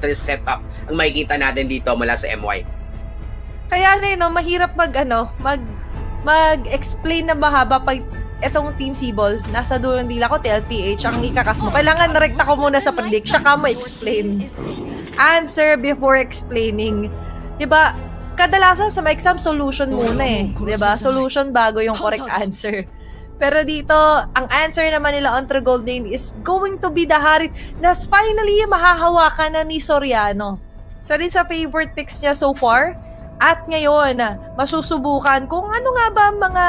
better setup ang makikita natin dito mula sa MY. Kaya mahirap mag-explain na mahaba pag etong Team Sibol, nasa dulong dila ko, TLPH, ang ikakas mo. Kailangan narekta ko muna sa predict, saka mo explain. Answer before explaining. Diba, kadalasan sa mga exam, solution muna Diba? Solution bago yung correct answer. Pero dito, ang answer naman nila on True Gold Lane is going to be the Harit na finally mahahawakan na ni Soriano. Isa rin sa favorite picks niya so far. At ngayon, masusubukan kung ano nga ba mga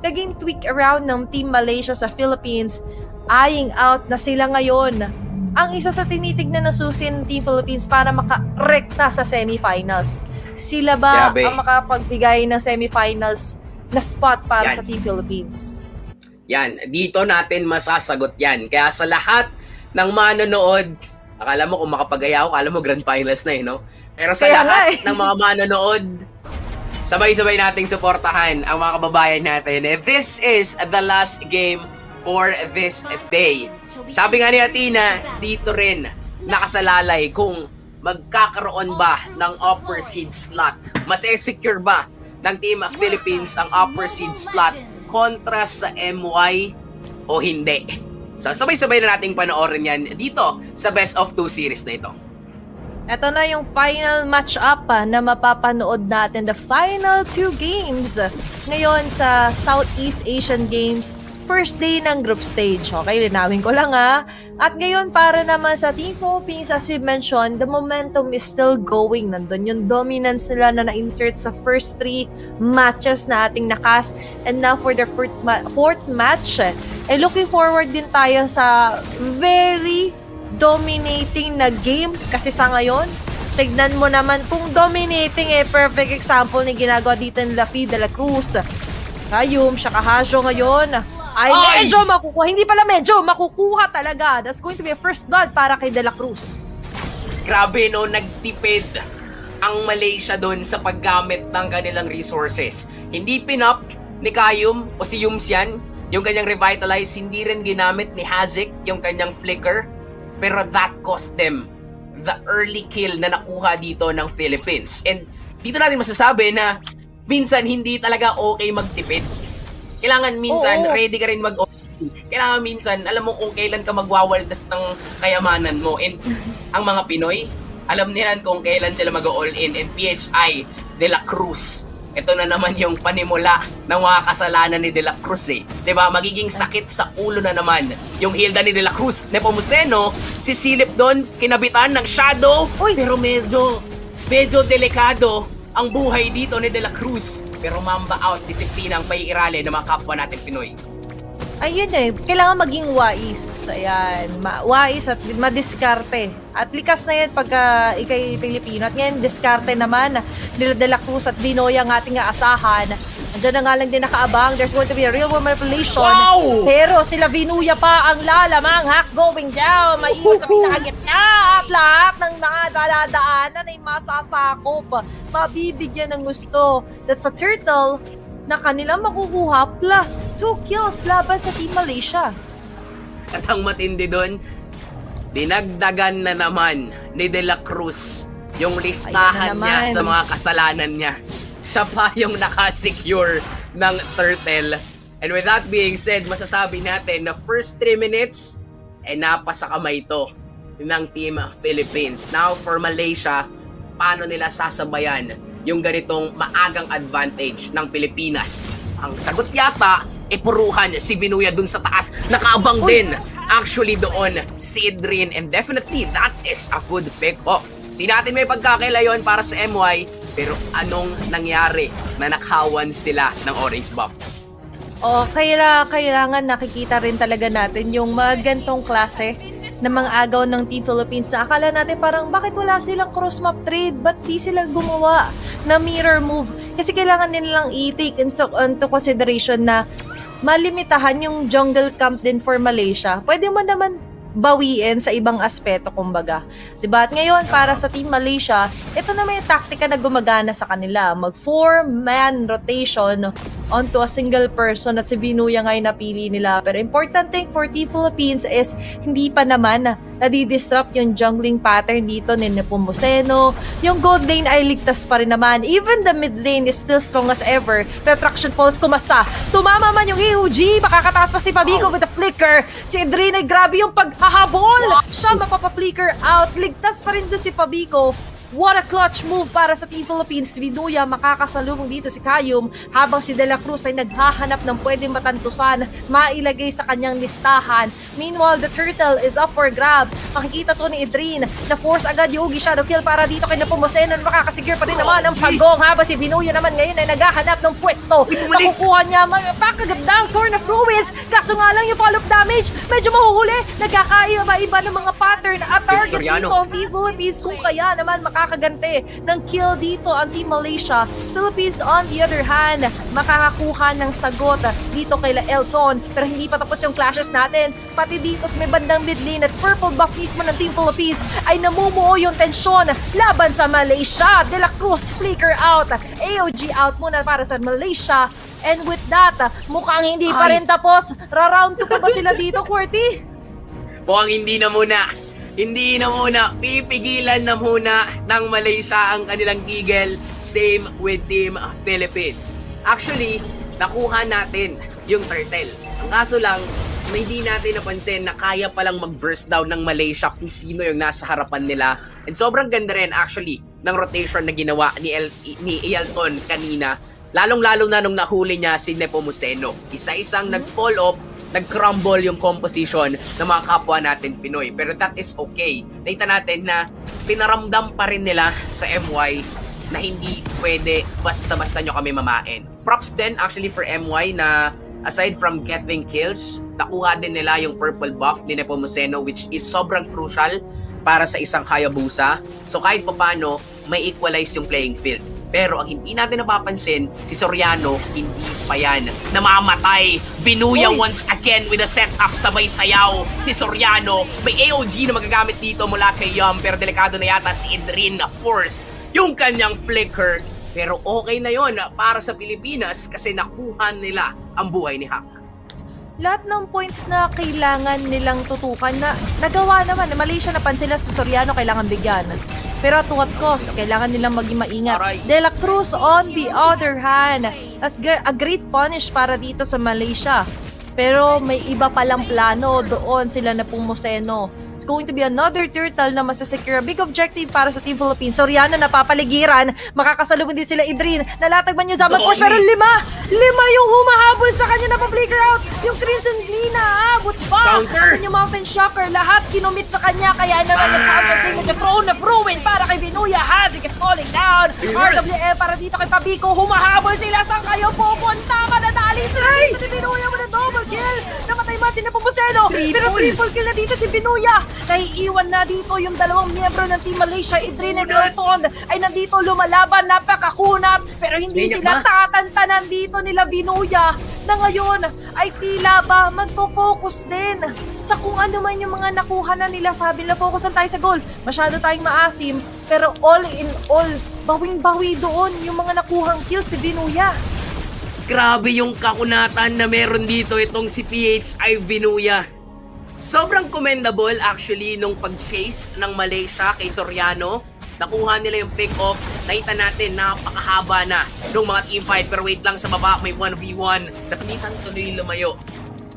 naging tweak around ng Team Malaysia sa Philippines. Eyeing out na sila ngayon. Ang isa sa tinitignan na susi ng Team Philippines para makarekta sa semifinals. Sila ba ang makapagbigay ng semifinals na spot para sa Team Philippines? Yan, dito natin masasagot yan. Kaya sa lahat ng manonood, akala mo kung makapag-aya ako, akala mo grand finals na no? Pero sa lahat ng mga manonood, sabay-sabay nating suportahan ang mga kababayan natin. This is the last game for this day. Sabi nga ni Athena, dito rin nakasalalay kung magkakaroon ba ng upper seed slot. Mas secure ba ng Team Philippines ang upper seed slot kontra sa MY o hindi? So sabay-sabay na nating panoorin yan dito sa Best of 2 series na ito. Ito na yung final match-up na mapapanood natin. The final 2 games ngayon sa Southeast Asian Games. First day ng group stage. Okay, linawin ko lang At ngayon, para naman sa Team Philippines, as we mentioned, the momentum is still going. Nandun yung dominance nila na na-insert sa first 3 matches na ating nakas. And now for the fourth match, looking forward din tayo sa very dominating na game. Kasi sa ngayon, tignan mo naman kung dominating perfect example ni ginagawa dito nila Fi de la Cruz. Kayum, siya kahasyo ngayon. Medyo makukuha. Hindi pala medyo, makukuha talaga. That's going to be a first blood para kay De La Cruz. Grabe nagtipid ang Malaysia doon sa paggamit ng kanilang resources. Hindi pinop ni Kayum o si Yumsian yung kanyang revitalize. Hindi rin ginamit ni Hazik yung kanyang flicker. Pero that cost them the early kill na nakuha dito ng Philippines. And dito natin masasabi na minsan hindi talaga okay magtipid. Kailangan minsan ready ka rin kailangan minsan alam mo kung kailan ka magwawaldas ng kayamanan mo. And ang mga Pinoy, alam nila kung kailan sila mag-all in. And PHI De La Cruz, ito na naman yung panimula ng mga kasalanan ni De La Cruz Diba? Magiging sakit sa ulo na naman yung Hilda ni De La Cruz. Nepomuceno, si Silip doon, kinabitan ng shadow. Pero medyo delikado ang buhay dito ni De La Cruz. Pero mamba out, disiplina ang paiirali ng mga kapwa natin Pinoy. Ayun kailangan maging wais. Ayan, wais at madiskarte. At likas na yan pagka ikay Pilipino. At ngayon, diskarte naman nila De La Cruz at Binoy ang ating aasahan. Andiyan na nga lang din nakaabang. There's going to be a real world manipulation. Wow! Pero sila Vinuya pa ang lalamang hack going down. Maiwas sa pinakagitna. At lahat ng mga dadaanan ay masasakop. Mabibigyan ng gusto. That's a turtle na kanilang makukuha plus 2 kills laban sa Team Malaysia. At ang matindi doon, dinagdagan na naman ni De La Cruz yung listahan niya sa mga kasalanan niya. Siya pa yung nakasecure ng turtle. And with that being said, masasabi natin na first 3 minutes napasa kamay ito ng Team Philippines. Now for Malaysia, paano nila sasabayan yung ganitong maagang advantage ng Pilipinas? Ang sagot yata, puruhan si Vinuya dun sa taas. Nakaabang din actually doon si Idrin, and definitely that is a good pick-off. Di natin may pagkakailayon para sa MY, pero anong nangyari na nakawan sila ng orange buff? Kailangan nakikita rin talaga natin yung mga gantong klase na mga agaw ng Team Philippines na akala natin parang bakit wala silang cross-map trade? Ba't di sila gumawa na mirror move? Kasi kailangan nilang i-take into consideration na malimitahan yung jungle camp din for Malaysia. Pwede mo naman bawiin sa ibang aspeto kumbaga. 'Di ba? At ngayon para sa Team Malaysia, ito na may taktika na gumagana sa kanila. Mag 4-man rotation onto a single person at si Vinuya nga yung napili nila. Pero important thing for Team Philippines is hindi pa naman nadi-disrupt yung jungling pattern dito ni Nepomuceno. Yung gold lane ay ligtas pa rin naman. Even the mid lane is still strong as ever. Pero traction pulse kumasa. Tumama man yung EOG. Makakataas pa si Pabico with a flicker. Si Edrina, grabe yung paghahabol. Siya mapapa-flicker out. Ligtas pa rin doon si Pabico. What a clutch move para sa Team Philippines. Vinuya makakasalubong dito si Kayum habang si De La Cruz ay naghahanap ng pwedeng matantusan, mailagay sa kanyang listahan. Meanwhile, the turtle is up for grabs. Makikita to ni Idrin na force agad yung Ugi Shadow Kill para dito kay Nepomuceno. Makakasigure pa rin naman ang pagong habang si Vinuya naman ngayon ay naghahanap ng pwesto. Makukuha niya pakagandang Thorn of Ruins. Kaso nga lang yung follow-up damage medyo mahuhuli. Nagkakaiba-iba ng mga pattern at target dito ang Team Philippines kung kaya naman makakaganti ng kill dito ang Team Malaysia. Philippines on the other hand, makakakuha ng sagot dito kay Elton. Pero hindi pa tapos yung clashes natin. Pati dito sa may bandang mid lane at purple buff mismo ng Team Philippines ay namumuo yung tensyon laban sa Malaysia. De La Cruz flicker out. AOG out muna para sa Malaysia. And with that, mukhang hindi pa rin tapos. Ra-round 2 pa ba sila dito, QWERTY? Mukhang hindi na muna. Hindi na muna, pipigilan na muna ng Malaysia ang kanilang Eagle. Same with Team Philippines. Actually, nakuha natin yung turtle. Ang kaso lang, hindi natin napansin na kaya palang mag-burst down ng Malaysia kung sino yung nasa harapan nila. And sobrang ganda rin actually ng rotation na ginawa ni Elton kanina. Lalong-lalo na nung nahuli niya si Nepomuceno. Isa-isang nag-fall off, nag-crumble yung composition ng mga kapwa natin Pinoy. Pero that is okay. Nakita natin na pinaramdam pa rin nila sa MY na hindi pwede basta-basta nyo kami mamain. Props din actually for MY na aside from getting kills, nakuha din nila yung purple buff ni Nepomuceno which is sobrang crucial para sa isang Hayabusa. So kahit papano, may equalize yung playing field. Pero ang hindi natin napapansin, si Soriano, hindi pa yan namamatay. Vinuya once again with a setup, sabay sayaw ni Soriano. May AOG na magagamit dito mula kay Yum, pero delikado na yata si Idrin na force yung kanyang flicker. Pero okay na yon para sa Pilipinas kasi nakuha nila ang buhay ni Hak. Lahat ng points na kailangan nilang tutukan na nagawa naman. Malaysia napansin na si Soriano kailangan bigyan. Pero at what cost? Kailangan nilang maging maingat. De La Cruz on the other hand, as a great punish para dito sa Malaysia. Pero may iba palang plano doon sila na Nepomuceno. It's going to be another turtle na masasecure. Big objective para sa Team Philippines. Soriano napapaligiran. Makakasalubong din sila Idrin. Nalatag man yung Zaman Force. Pero lima yung humahabol sa kanya na pa-flicker out. Yung Crimson Lina. Abot ba? Counter. Yung Mountain Shocker. Lahat kinumit sa kanya. Kaya naman yung counter thing with the Throne of Ruin para kay Vinuya. Hazik is falling down. RWE para dito kay Pabico. Humahabol sila. Saan kayo pupunta? Manadali sila dito si Vinuya with a double kill. Namatay man si Nepomuceno. Pero triple kill na dito si Vinuya. Naiiwan na dito yung dalawang miyembro ng Team Malaysia, Idrin and Elton, ay nandito lumalaban, napakakunat, pero hindi sila tatantanan dito nila Vinuya na ngayon ay tila ba magpo-focus din sa kung ano man yung mga nakuha na nila. Sabi nila, focusan tayo sa goal. Masyado tayong maasim, pero all in all, bawing-bawi doon yung mga nakuhang kills si Vinuya. Grabe yung kakunatan na meron dito itong si PHI Vinuya. Sobrang commendable actually nung pag-chase ng Malaysia kay Soriano. Nakuha nila yung pick-off. Nakita natin napakahaba na nung mga teamfight. Pero wait lang, sa baba may 1v1. Napilitan tuloy lumayo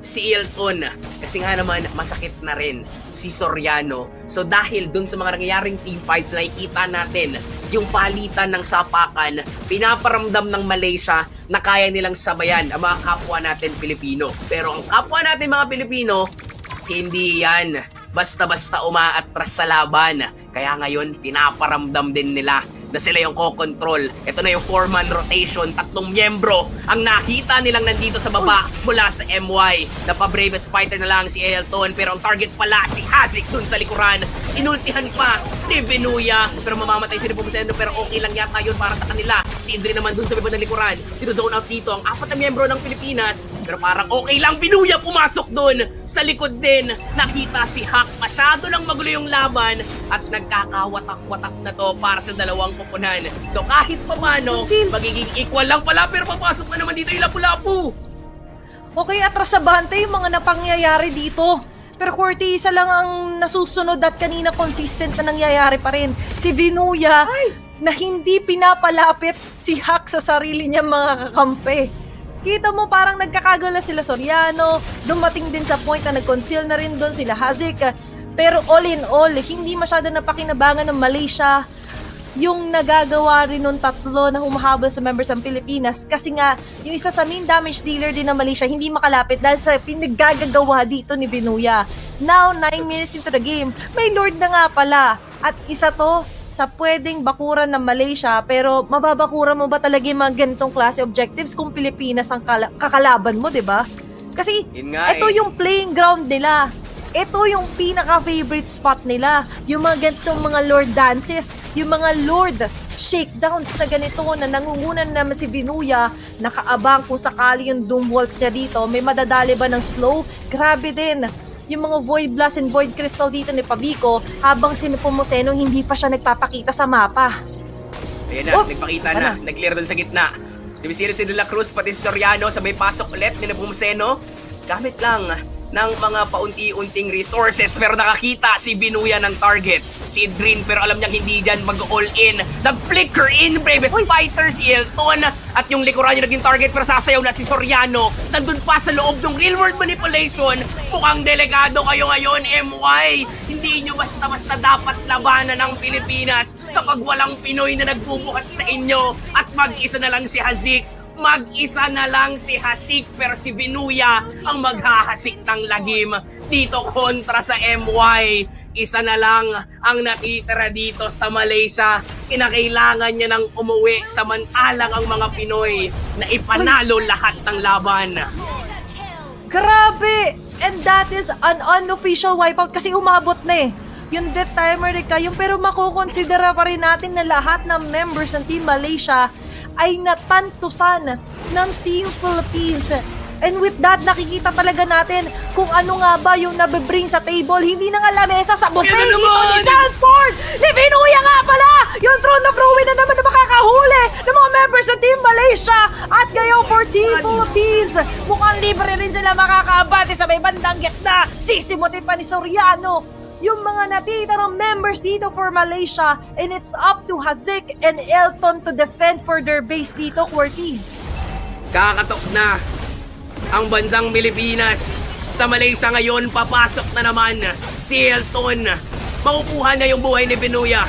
si Elton. Kasi nga naman masakit na rin si Soriano. So dahil dun sa mga nangyayaring teamfights, nakikita natin yung palitan ng sapakan. Pinaparamdam ng Malaysia na kaya nilang sabayan ang mga kapwa natin Pilipino. Pero ang kapwa natin mga Pilipino, hindi yan basta-basta umaatras sa laban. Kaya ngayon, pinaparamdam din nila na sila yung co-control. Ito na yung 4-man rotation, 3 miyembro ang nakita nilang nandito sa baba mula sa MY. Napabravest fighter na lang si Elton, pero ang target pala si Hazik dun sa likuran. Inultihan pa ni Venuya, pero mamamatay si Nepomuceno, pero okay lang yata yun para sa kanila. Si Indri naman dun sa baba ng likuran. Sinuzone out dito ang 4 na miyembro ng Pilipinas, pero parang okay lang. Venuya pumasok dun sa likod din. Nakita si Hak, masyado lang magulo yung laban at nagkakawatak-watak na to para sa dalawang kupunan. So kahit papano, magiging equal lang pala, pero papasok na naman dito yung Lapu-Lapu. Okay, atras sa bante yung mga napangyayari dito. Pero QWERTY, isa lang ang nasusunod at kanina consistent na nangyayari pa rin. Si Venuya na hindi pinapalapit si Hak sa sarili niya mga kakampi. Kita mo parang nagkakagulo sila Soriano, dumating din sa point na nag-conceal na rin doon sila Hazik. Pero all in all, hindi masyado napakinabangan ng Malaysia yung nagagawa rin ng tatlo na humahabol sa members ng Pilipinas, kasi nga yung isa sa main damage dealer din ng Malaysia hindi makalapit dahil sa pinaggagawa dito ni Venuya. Now, 9 minutes into the game, may Lord na nga pala. At isa to sa pwedeng bakuran ng Malaysia, pero mababakuran mo ba talaga yung mga ganitong klase objectives kung Pilipinas ang kakalaban mo, 'di ba? Kasi ito yung playing ground nila. Ito yung pinaka-favorite spot nila. Yung mga ganitong mga Lord dances, yung mga Lord shakedowns na ganito na nangungunan naman si Venuya, nakaabang kung sakali yung Doom Waltz niya dito, may madadali ba ng slow? Grabe din. Yung mga Void Blast and Void Crystal dito ni Pabico, habang si Nepomuceno hindi pa siya nagpapakita sa mapa. Ayan na, nagpakita na, nag-clear dun sa gitna. Si Visirio, si De La Cruz, pati si Soriano, sabay pasok ulit ni Nepomuceno. Gamit lang ng mga paunti-unting resources, pero nakakita si Venuya ng target. Si Idrin, pero alam niyang hindi dyan mag-all in. Nag-flicker in, bravest fighter si Elton. At yung likuran niya naging target, pero sasayaw na si Soriano. Nandun pa sa loob ng real world manipulation. Mukhang delikado kayo ngayon, MY. Hindi nyo basta-basta dapat labanan ng Pilipinas kapag walang Pinoy na nagbubuhat sa inyo. At mag-isa na lang si Hazik. Mag-isa na lang si Hasik, pero si Venuya ang maghahasik ng lagim dito kontra sa MY. Isa na lang ang nakitira dito sa Malaysia. Kinakailangan niya nang umuwi samantalang ang mga Pinoy na ipanalo lahat ng laban. Grabe! And that is an unofficial wipeout kasi umabot na eh. Yung death timer rin kayo, pero makukonsidera pa rin natin na lahat ng members ng Team Malaysia ay natantusan ng Team Philippines. And with that, nakikita talaga natin kung ano nga ba yung nabibring sa table. Hindi na nga lamesa sa buffet dito ni Sanford! Ni Venuya nga pala! Yung Throne of Ruin na naman na makakahuli ng mga members ng Team Malaysia! At ngayon for Team Philippines, mukhang libre rin sila makakaabate sa may bandang gitna. Sisimutin pa ni Soriano yung mga natitirang members dito for Malaysia, and it's up to Hazik and Elton to defend for their base dito, QWERTY. Kakatok na ang bansang Pilipinas. Sa Malaysia ngayon, papasok na naman si Elton. Makukuha na yung buhay ni Venuya.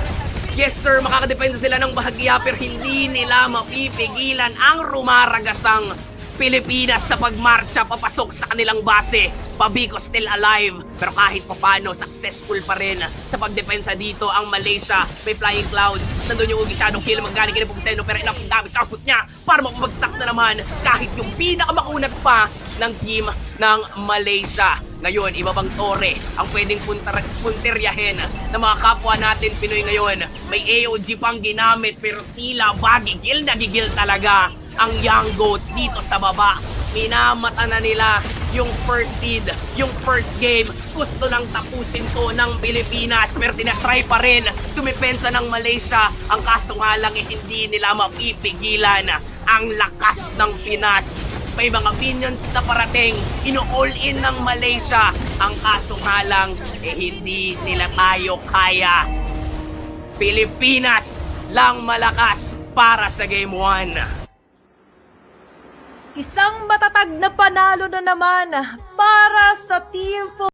Yes sir, makakadepensa sila ng bahagya, pero hindi nila mapipigilan ang rumaragasang Pilipinas sa pagmarcha papasok sa kanilang base. Pabico still alive, pero kahit papano successful pa rin sa pagdepensa dito ang Malaysia. May flying clouds, nandun yung Ugi Shadow Kill, magaling kina Nepomuceno, pero enough damage sa output niya para mapabagsak na naman kahit yung pinakamakunat pa ng team ng Malaysia. Ngayon, iba bang tore ang pwedeng punteryahin ng mga kapwa natin Pinoy ngayon? May AOG pang ginamit, pero tila ba gigil na gigil talaga ang Young Goat dito sa baba. Minamata na nila yung first seed, yung first game. Gusto nang tapusin to ng Pilipinas, pero tinatry pa rin dumepensa ng Malaysia. Ang kaso nga lang hindi nila mapipigilan ang lakas ng Pinas. May mga minions na parating, ino-all in ng Malaysia. Ang kaso nga lang, hindi nila tayo kaya. Pilipinas lang malakas para sa Game 1. Isang matatag na panalo na naman para sa Team